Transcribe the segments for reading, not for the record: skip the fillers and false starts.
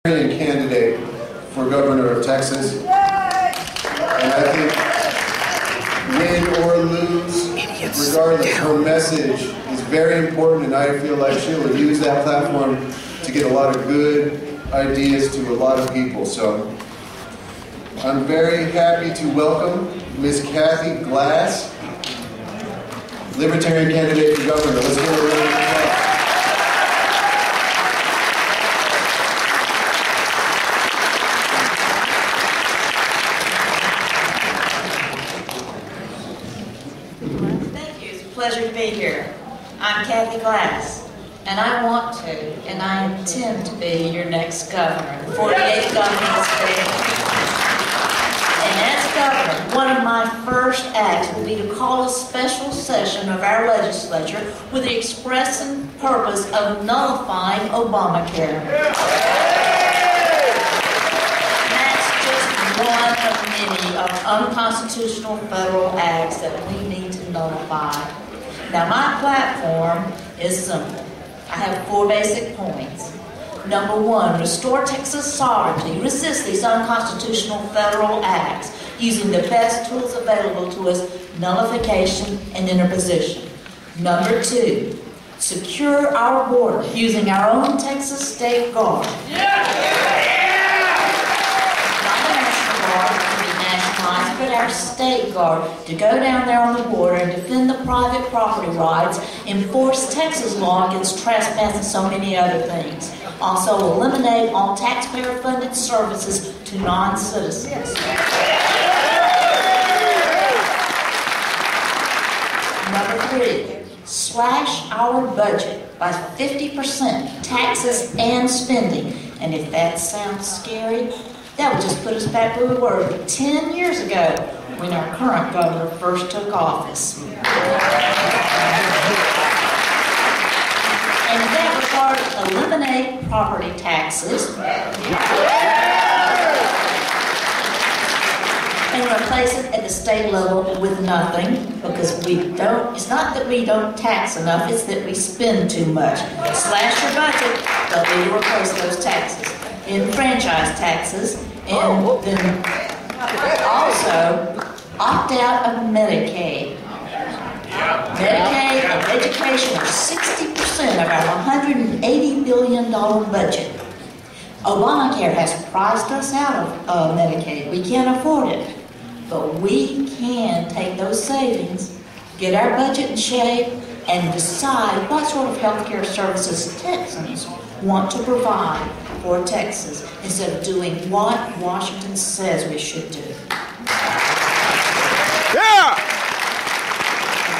Candidate for governor of Texas, and I think win or lose, regardless, her message is very important, and I feel like she'll use that platform to get a lot of good ideas to a lot of people. So I'm very happy to welcome Ms. Kathie Glass, Libertarian candidate for governor. Let's give her a round of applause. Pleasure to be here. I'm Kathie Glass, and I want to, and I intend to be your next governor, the 48th governor of the state. And as governor, one of my first acts will be to call a special session of our legislature with the express purpose of nullifying Obamacare. And that's just one of many of unconstitutional federal acts that we need to nullify. Now, my platform is simple. I have 4 basic points. Number 1, restore Texas sovereignty. Resist these unconstitutional federal acts using the best tools available to us, nullification and interposition. Number 2, secure our border using our own Texas State Guard. But our state guard to go down there on the border and defend the private property rights, enforce Texas law against trespass and so many other things. Also eliminate all taxpayer-funded services to non-citizens. Number 3, slash our budget by 50%, taxes and spending. And if that sounds scary, that would just put us back where we were 10 years ago when our current governor first took office. And in that regard, eliminate property taxes and replace it at the state level with nothing, because we don't, it's not that we don't tax enough, it's that we spend too much. Slash your budget, but we replace those taxes in franchise taxes. And then also opt out of Medicaid. Medicaid and education are 60% of our $180 billion budget. Obamacare has priced us out of Medicaid. We can't afford it. But we can take those savings, get our budget in shape, and decide what sort of health care services Texans want to provide for Texas, instead of doing what Washington says we should do. Yeah!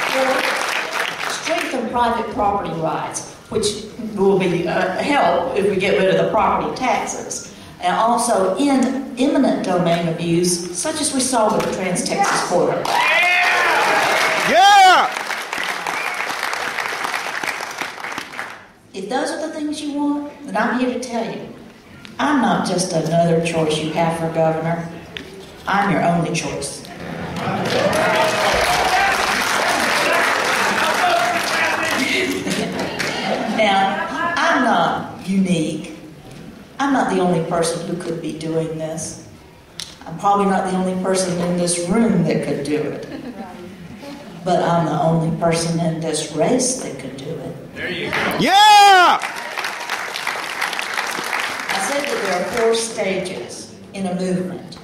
4, strengthen private property rights, which will be help if we get rid of the property taxes. And also end eminent domain abuse, such as we saw with the Trans-Texas Corridor. Yeah! If those are the things you want, then I'm here to tell you, I'm not just another choice you have for governor. I'm your only choice. Now, I'm not unique. I'm not the only person who could be doing this. I'm probably not the only person in this room that could do it. But I'm the only person in this race that could do it. There you go. Yeah! I said that there are 4 stages in a movement.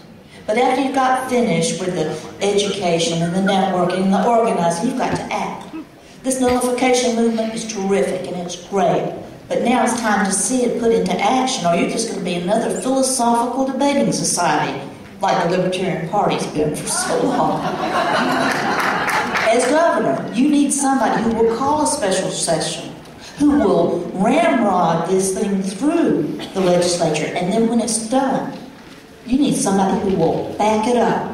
But after you've got finished with the education and the networking and the organizing, you've got to act. This nullification movement is terrific and it's great. But now it's time to see it put into action, or you're just going to be another philosophical debating society like the Libertarian Party's been for so long. As governor, you need somebody who will call a special session, who will ramrod this thing through the legislature, and then when it's done, you need somebody who will back it up,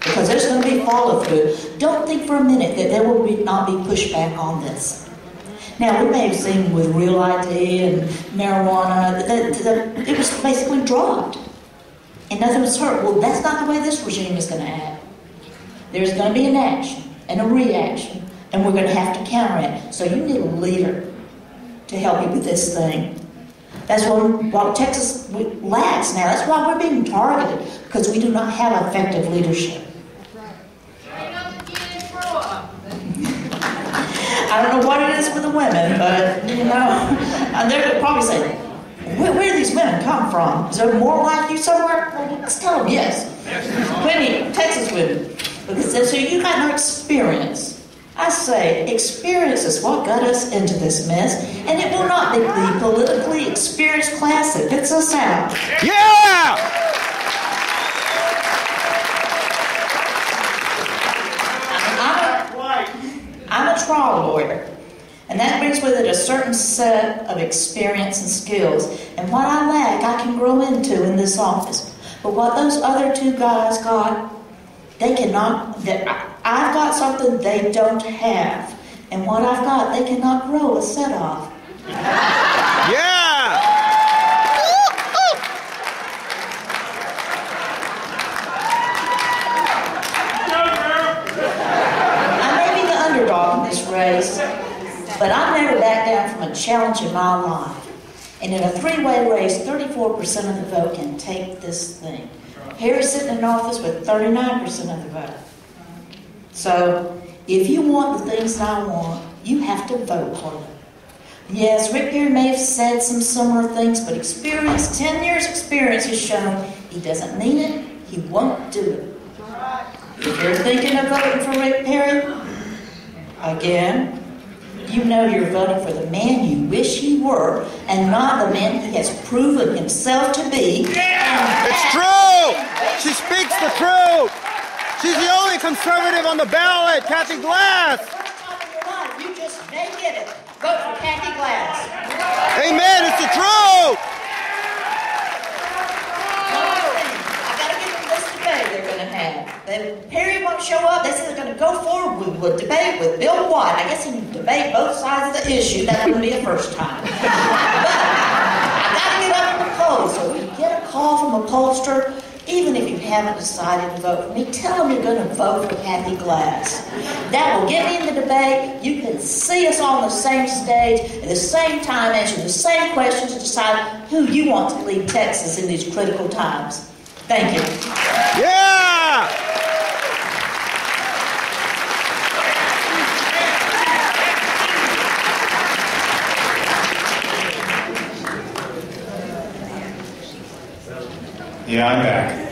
because there's going to be follow-through. Don't think for a minute that there will not be pushback on this. Now, we may have seen with Real ID and marijuana that it was basically dropped, and nothing was heard. Well, that's not the way this regime is going to act. There's going to be an action and a reaction, and we're going to have to counter it. So you need a leader to help you with this thing. That's what Texas lacks now. That's why we're being targeted, because we do not have effective leadership. I don't know what it is with the women, but, you know, they're probably saying, where do these women come from? Is there more like you somewhere? Well, let's tell them yes. Plenty Texas women. Because they say, you got no experience. I say, experience is what got us into this mess, and it will not be the politically experienced class that fits us out. Yeah! I'm a trial lawyer, and that brings with it a certain set of experience and skills. And what I lack, I can grow into in this office. But what those other two guys got, they cannot. I've got something they don't have, and what I've got, they cannot grow a set of. Yeah! In this race, but I've never backed down from a challenge in my life. And in a three-way race, 34% of the vote can take this thing. Harry's sitting in office with 39% of the vote. So, if you want the things that I want, you have to vote for them. Yes, Rick Perry may have said some similar things, but experience, 10 years experience has shown he doesn't mean it, he won't do it. If you're thinking of voting for Rick Perry, again, you know you're voting for the man you wish he were, and not the man he has proven himself to be. Yeah! It's true! She speaks the truth! She's the only conservative on the ballot, Kathie Glass! You just may get it. Vote for Kathie Glass. Amen, it's the truth! They're going to have. If Perry won't show up, they say they're going to go forward with debate with Bill White. I guess he can debate both sides of the issue. That wouldn't be a first time. But I got to get up in the polls. So when you get a call from a pollster, even if you haven't decided to vote for me, tell them you're going to vote for Kathie Glass. That will get me in the debate. You can see us all on the same stage at the same time, answer the same questions, and decide who you want to lead Texas in these critical times. Thank you. Yeah! Yeah, I'm back.